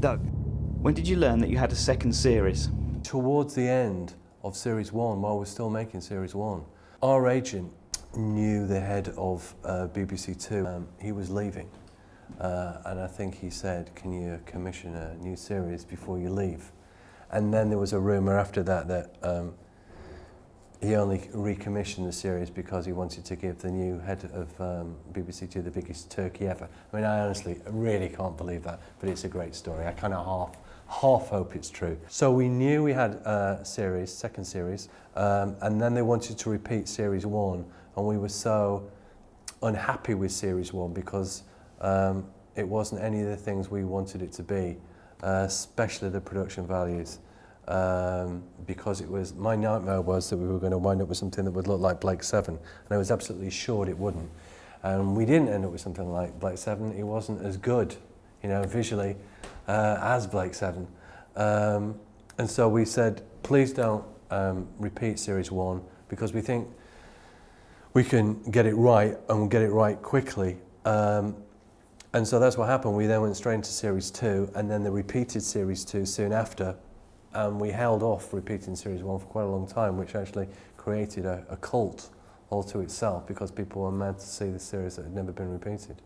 Doug, when did you learn that you had a second series? Towards the end of Series 1, while we're still making Series 1, our agent knew the head of BBC Two. He was leaving, and I think he said, can you commission a new series before you leave? And then there was a rumour after that that he only recommissioned the series because he wanted to give the new head of BBC Two the biggest turkey ever. I mean, I honestly really can't believe that, but it's a great story. I kind of half hope it's true. So we knew we had a series, second series, and then they wanted to repeat Series 1, and we were so unhappy with Series 1 because it wasn't any of the things we wanted it to be, especially the production values. Because it was, my nightmare was that we were going to wind up with something that would look like Blake 7, and I was absolutely sure it wouldn't. And we didn't end up with something like Blake 7. It wasn't as good, you know, visually as Blake 7. And so we said, please don't repeat Series 1, because we think we can get it right, and we'll get it right quickly. And so that's what happened. We then went straight into Series 2, and then they repeated Series 2 soon after. And we held off repeating Series 1 for quite a long time, which actually created a cult all to itself, because people were mad to see the series that had never been repeated.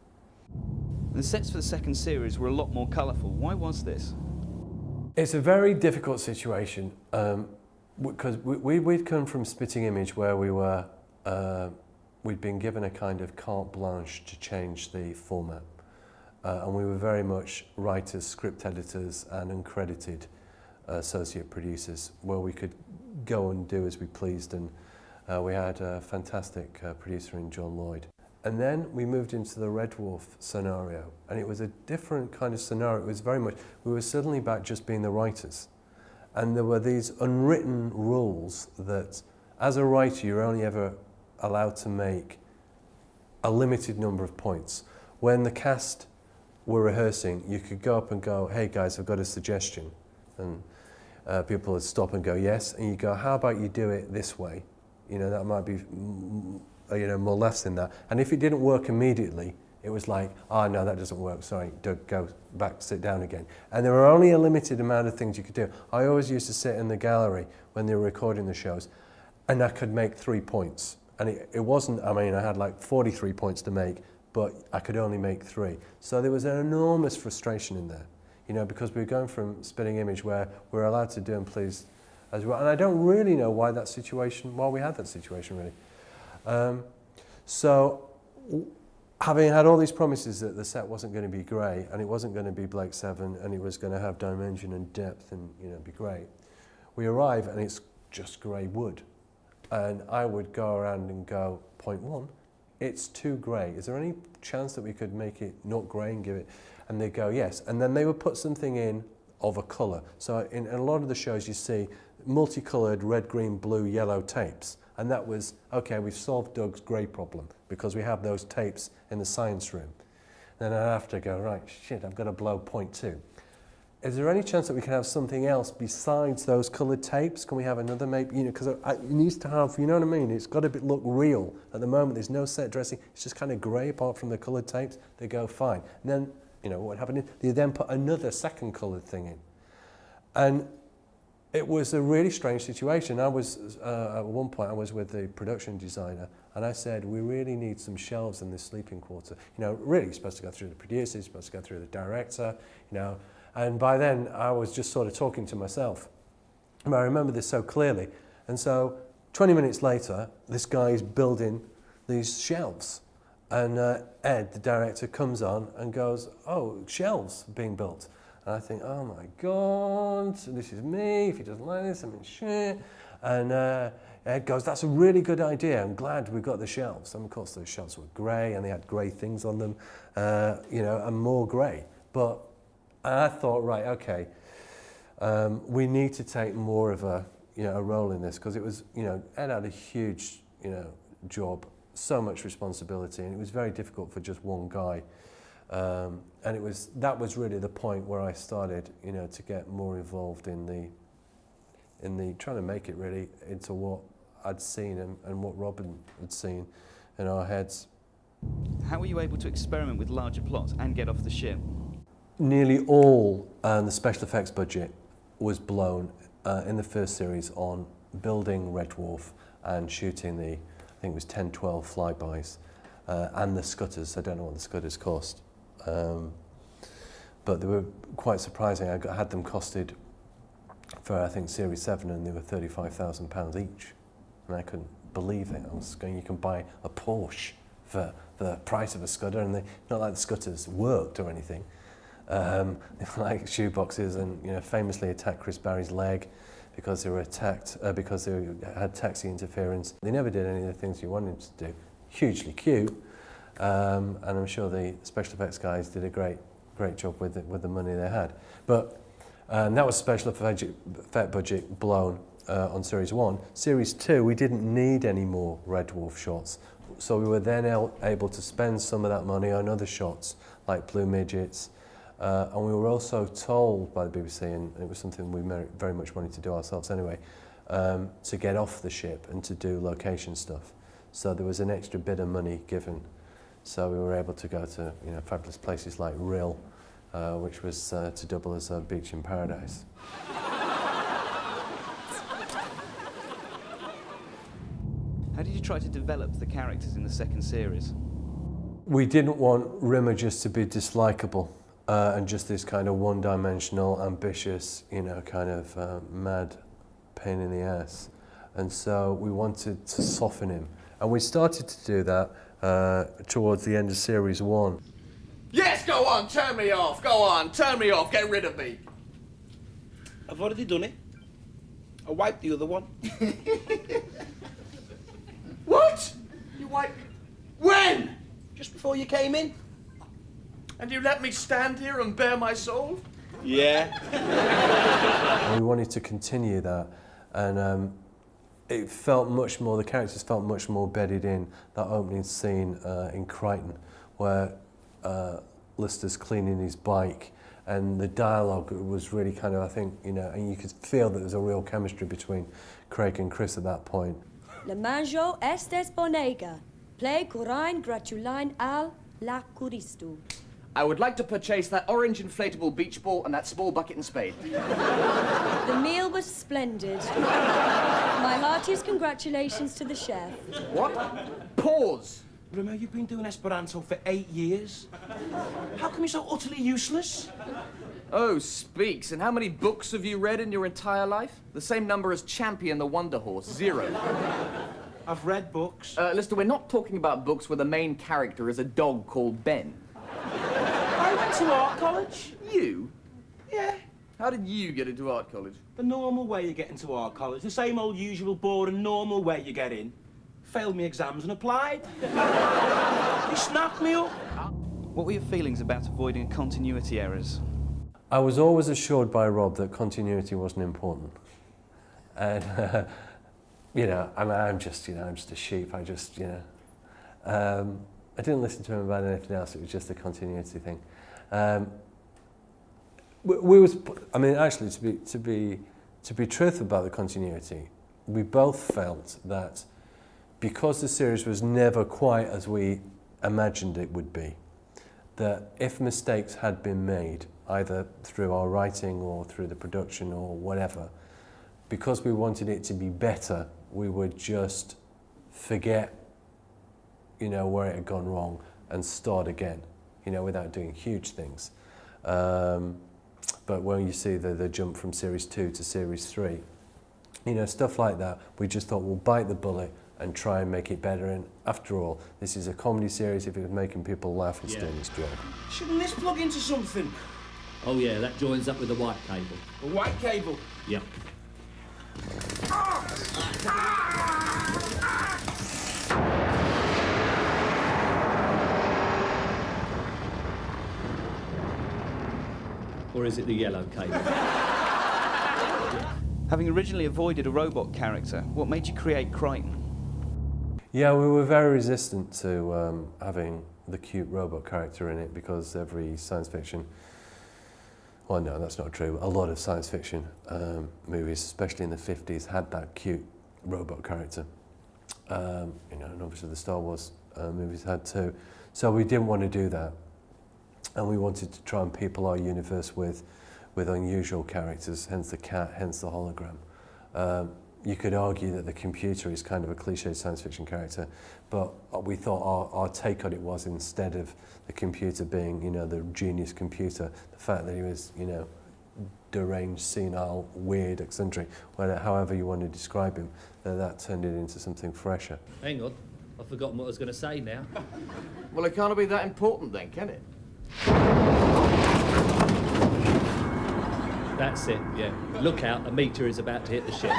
The sets for the second series were a lot more colourful. Why was this? It's a very difficult situation, because we'd come from Spitting Image, where we'd been given a kind of carte blanche to change the format. And we were very much writers, script editors and uncredited associate producers, where we could go and do as we pleased, and we had a fantastic producer in John Lloyd. And then we moved into the Red Dwarf scenario, and it was a different kind of scenario. It was very much, we were suddenly back just being the writers, and there were these unwritten rules that as a writer you're only ever allowed to make a limited number of points. When the cast were rehearsing, you could go up and go, hey guys, I've got a suggestion, and people would stop and go, yes, and you go, how about you do it this way? You know, that might be, you know, more laughs in that. And if it didn't work immediately, it was like, oh no, that doesn't work, sorry, Doug, go back, sit down again. And there were only a limited amount of things you could do. I always used to sit in the gallery when they were recording the shows, and I could make 3 points. And it wasn't, I mean, I had like 43 points to make, but I could only make 3. So there was an enormous frustration in there. You know, because we were going from Spitting Image, where we're allowed to do and please as well. And I don't really know why we had that situation really. So having had all these promises that the set wasn't going to be grey, and it wasn't going to be Blake 7, and it was going to have dimension and depth and, you know, be great, we arrive and it's just grey wood. And I would go around and go, point 1, it's too grey. Is there any chance that we could make it not grey and give it? And they go, yes. And then they would put something in of a colour. So in a lot of the shows you see multicoloured red, green, blue, yellow tapes. And that was, okay, we've solved Doug's grey problem because we have those tapes in the science room. Then I'd have to go, right, shit, I've got to blow point 2. Is there any chance that we can have something else besides those coloured tapes? Can we have another maybe, you know, because it needs to have, you know what I mean? It's got to look real. At the moment, there's no set dressing. It's just kind of grey apart from the coloured tapes. They go, fine. And then, you know, what happened is they then put another second coloured thing in. And it was a really strange situation. I was, at one point, I was with the production designer, and I said, we really need some shelves in this sleeping quarter. You know, really, you're supposed to go through the producer, you're supposed to go through the director, you know. And by then, I was just sort of talking to myself. And I remember this so clearly. And so, 20 minutes later, this guy's building these shelves. And Ed, the director, comes on and goes, oh, shelves being built. And I think, oh my God, this is me. If he doesn't like this, I'm in shit. And Ed goes, that's a really good idea. I'm glad we've got the shelves. And of course, those shelves were grey, and they had grey things on them, you know, and more grey. But I thought, right, okay, we need to take more of a, you know, a role in this, because it was, you know, Ed had a huge, you know, job, so much responsibility, and it was very difficult for just one guy. And that was really the point where I started, you know, to get more involved in the trying to make it really into what I'd seen and what Robin had seen in our heads. How were you able to experiment with larger plots and get off the ship? nearly all the special effects budget was blown in the first series on building Red Dwarf and shooting the, I think it was 10, 12 flybys, and the scutters. I don't know what the scutters cost. But they were quite surprising. I had them costed for, I think, Series 7, and they were £35,000 each. And I couldn't believe it. I was going, you can buy a Porsche for the price of a scudder, and not like the scutters worked or anything. They were like shoeboxes, and famously attacked Chris Barry's leg because they were attacked, because they had taxi interference. They never did any of the things you wanted to do. Hugely cute, and I'm sure the special effects guys did a great job with the money they had. But that was special effect budget blown on Series 1. Series 2, we didn't need any more Red Dwarf shots, so we were then able to spend some of that money on other shots, like Blue Midgets, and we were also told by the BBC, and it was something we very much wanted to do ourselves anyway, to get off the ship and to do location stuff. So there was an extra bit of money given. So we were able to go to fabulous places like Rhyl, which was to double as a beach in paradise. How did you try to develop the characters in the second series? We didn't want Rimmer just to be dislikable and just this kind of one-dimensional, ambitious, kind of mad pain in the ass. And so we wanted to soften him. And we started to do that towards the end of Series 1. Yes, go on, turn me off, go on, turn me off, get rid of me. I've already done it. I wiped the other one. What? You wiped... When? Just before you came in. And you let me stand here and bare my soul? Yeah. And we wanted to continue that, and it felt much more, the characters felt much more bedded in. That opening scene in Kryten, where Lister's cleaning his bike, and the dialogue was really kind of, I think, and you could feel that there was a real chemistry between Craig and Chris at that point. Le manjo estes bonega, ple curain gratulain al la curistu. I would like to purchase that orange inflatable beach ball and that small bucket and spade. The meal was splendid. My heartiest congratulations to the chef. What? Pause. Rimmer, you've been doing Esperanto for 8 years. How come you're so utterly useless? Oh, speaks. And how many books have you read in your entire life? The same number as Champion the Wonder Horse, 0. I've read books. Lister, we're not talking about books where the main character is a dog called Ben. I went to art college. You? Yeah. How did you get into art college? The normal way you get into art college. The same old usual boring normal way you get in. Failed me exams and applied. He snapped me up. What were your feelings about avoiding continuity errors? I was always assured by Rob that continuity wasn't important. And, I'm just a sheep. I didn't listen to him about anything else. It was just a continuity thing. Actually, to be truthful about the continuity, we both felt that because the series was never quite as we imagined it would be, that if mistakes had been made, either through our writing or through the production or whatever, because we wanted it to be better, we would just forget, where it had gone wrong and start again, without doing huge things. But when you see the jump from Series 2 to Series 3, stuff like that, we just thought we'll bite the bullet and try and make it better. And after all, this is a comedy series. If it was making people laugh, it's doing its job. Shouldn't this plug into something? Oh yeah, that joins up with the white cable. A white cable? Yep. Or is it the yellow cable? Having originally avoided a robot character, what made you create Kryten? Yeah, we were very resistant to having the cute robot character in it, because every science fiction, well, no, that's not true. A lot of science fiction movies, especially in the 50s, had that cute robot character. And obviously the Star Wars movies had too. So we didn't want to do that. and we wanted to try and people our universe with unusual characters, hence the cat, hence the hologram. You could argue that the computer is kind of a cliched science fiction character, but we thought our take on it was, instead of the computer being, you know, the genius computer, the fact that he was, you know, deranged, senile, weird, eccentric, however you want to describe him, that turned it into something fresher. Hang on, I've forgotten what I was going to say now. Well, it can't be that important then, can it? That's it, yeah. Look out, a meteor is about to hit the ship.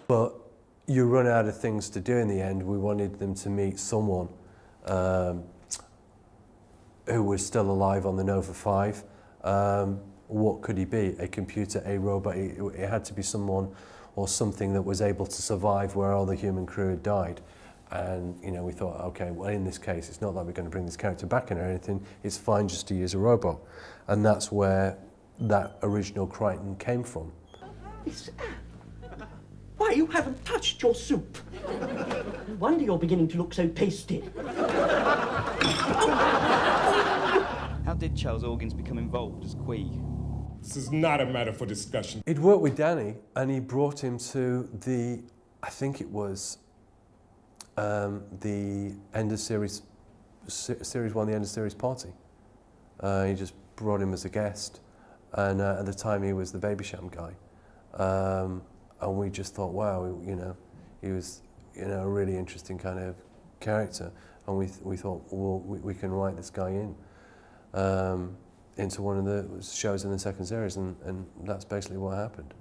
But you run out of things to do in the end. We wanted them to meet someone who was still alive on the Nova 5. What could he be? A computer, a robot? It had to be someone or something that was able to survive where all the human crew had died. And, you know, we thought, okay, well, in this case, it's not like we're going to bring this character back in or anything. It's fine just to use a robot. And that's where that original Kryten came from. Miss Anne, why, you haven't touched your soup. No wonder you're beginning to look so pasty. How did Charles Organs become involved as Queeg? This is not a matter for discussion. He'd worked with Danny, and he brought him to the, I think it was the end of series 1, the end of series party. He just brought him as a guest, and at the time he was the Babysham guy, and we just thought, wow, you know, he was, you know, a really interesting kind of character, and we thought, well, we can write this guy in into one of the shows in the second series, and that's basically what happened.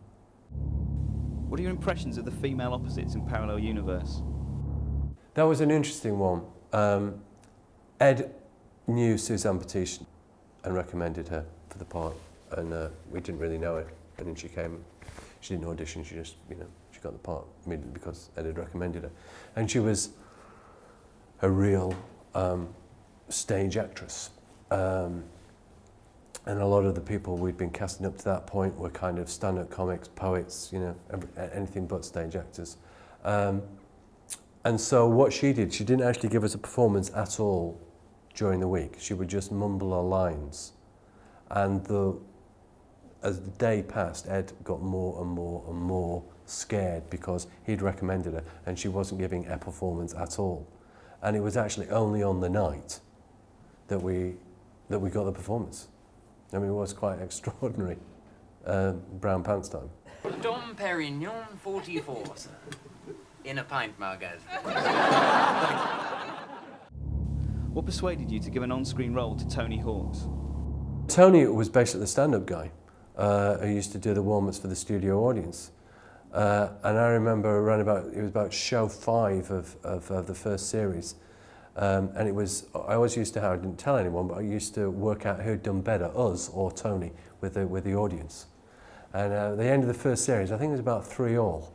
What are your impressions of the female opposites in Parallel Universe? That was an interesting one. Ed knew Suzanne Batiste and recommended her for the part, and we didn't really know it. And then she came, she didn't audition, she just, you know, she got the part immediately because Ed had recommended her. And she was a real stage actress. And a lot of the people we'd been casting up to that point were kind of stand-up comics, poets, you know, anything but stage actors. And so what she did, she didn't actually give us a performance at all during the week. She would just mumble her lines. And as the day passed, Ed got more and more and more scared because he'd recommended her and she wasn't giving a performance at all. And it was actually only on the night that we got the performance. I mean, it was quite extraordinary. Brown pants time. Dom Perignon 44, sir. In a pint mug, as. What persuaded you to give an on-screen role to Tony Hawks? Tony was basically the stand-up guy who used to do the warm-ups for the studio audience. And I remember around it was about show 5 of the first series. And it was, I always used to, I didn't tell anyone, but I used to work out who'd done better, us or Tony, with the audience. And at the end of the first series, I think it was about 3-3.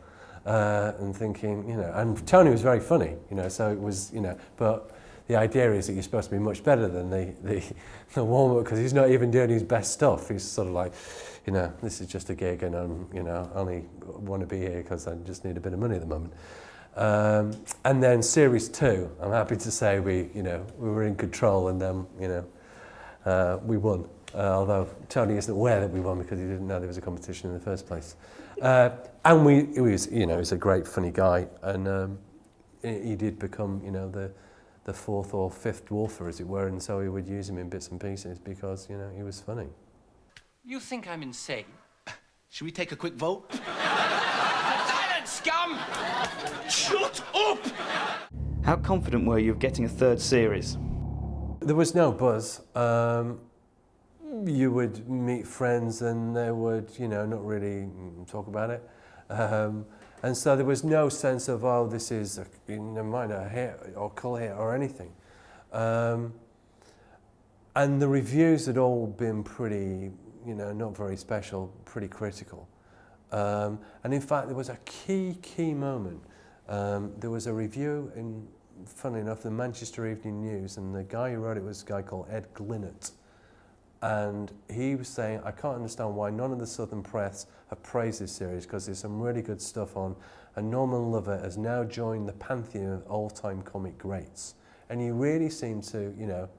And thinking, you know, and Tony was very funny, you know, so it was, you know, but the idea is that you're supposed to be much better than the warm-up because he's not even doing his best stuff. He's sort of like, you know, this is just a gig and I'm, you know, I only want to be here because I just need a bit of money at the moment. And then series 2, I'm happy to say we were in control and then, you know, we won. Although Tony isn't aware that we won because he didn't know there was a competition in the first place. And he was, you know, he's a great funny guy, and he did become, you know, the 4th or 5th dwarfer, as it were, and so he would use him in bits and pieces because, you know, he was funny. You think I'm insane? Should we take a quick vote? Silence, scum! Shut up! How confident were you of getting a 3rd series? There was no buzz. You would meet friends and they would, you know, not really talk about it. And so there was no sense of, oh, this is, a hit or cult hit or anything. And the reviews had all been pretty, you know, not very special, pretty critical. And in fact, there was a key moment. There was a review in, funnily enough, the Manchester Evening News, and the guy who wrote it was a guy called Ed Glinnett. And he was saying, I can't understand why none of the Southern press have praised this series because there's some really good stuff on, and Norman Lovett has now joined the pantheon of all-time comic greats. And he really seemed to, you know,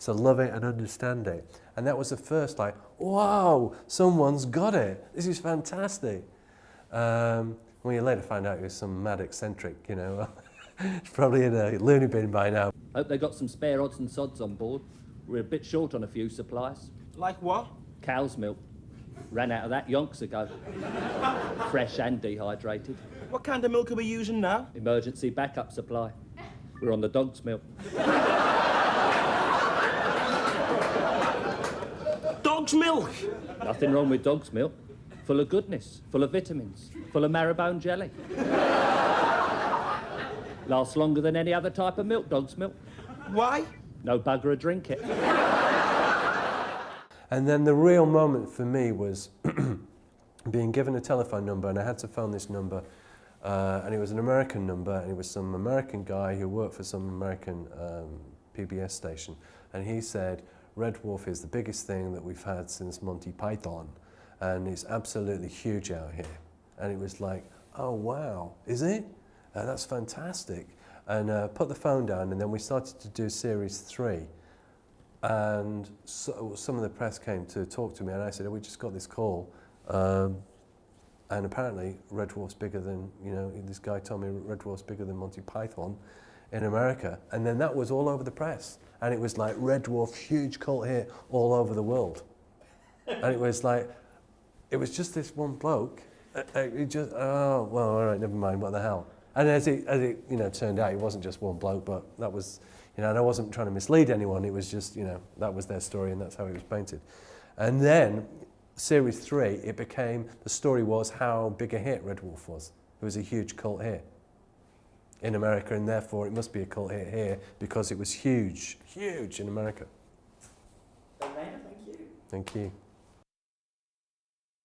So love it and understand it. And that was the first, like, wow, someone's got it. This is fantastic. Well, you later find out he was some mad eccentric, you know. Probably in a loony bin by now. Hope they got some spare odds and sods on board. We're a bit short on a few supplies. Like what? Cow's milk. Ran out of that yonks ago. Fresh and dehydrated. What kind of milk are we using now? Emergency backup supply. We're on the dog's milk. Dog's milk? Nothing wrong with dog's milk. Full of goodness, full of vitamins, full of marrowbone jelly. Lasts longer than any other type of milk, dog's milk. Why? No bugger would drink it. And then the real moment for me was being given a telephone number, and I had to phone this number, and it was an American number, and it was some American guy who worked for some American PBS station, and he said, Red Dwarf is the biggest thing that we've had since Monty Python, and it's absolutely huge out here. And it was like, oh wow, is it? That's fantastic. And put the phone down, and then we started to do series 3. And so, some of the press came to talk to me, and I said, oh, we just got this call. And apparently, Red Dwarf's bigger than, you know, this guy told me Red Dwarf's bigger than Monty Python in America. And then that was all over the press. And it was like, Red Dwarf, huge cult hit all over the world. And it was like, it was just this one bloke. It just, oh, well, all right, never mind, what the hell. And as it you know, turned out, it wasn't just one bloke, but that was, you know, and I wasn't trying to mislead anyone. It was just, you know, that was their story, and that's how it was painted. And then, series 3, it became, the story was how big a hit Red Dwarf was. It was a huge cult hit in America, and therefore it must be a cult hit here because it was huge, huge in America. Thank you. Thank you.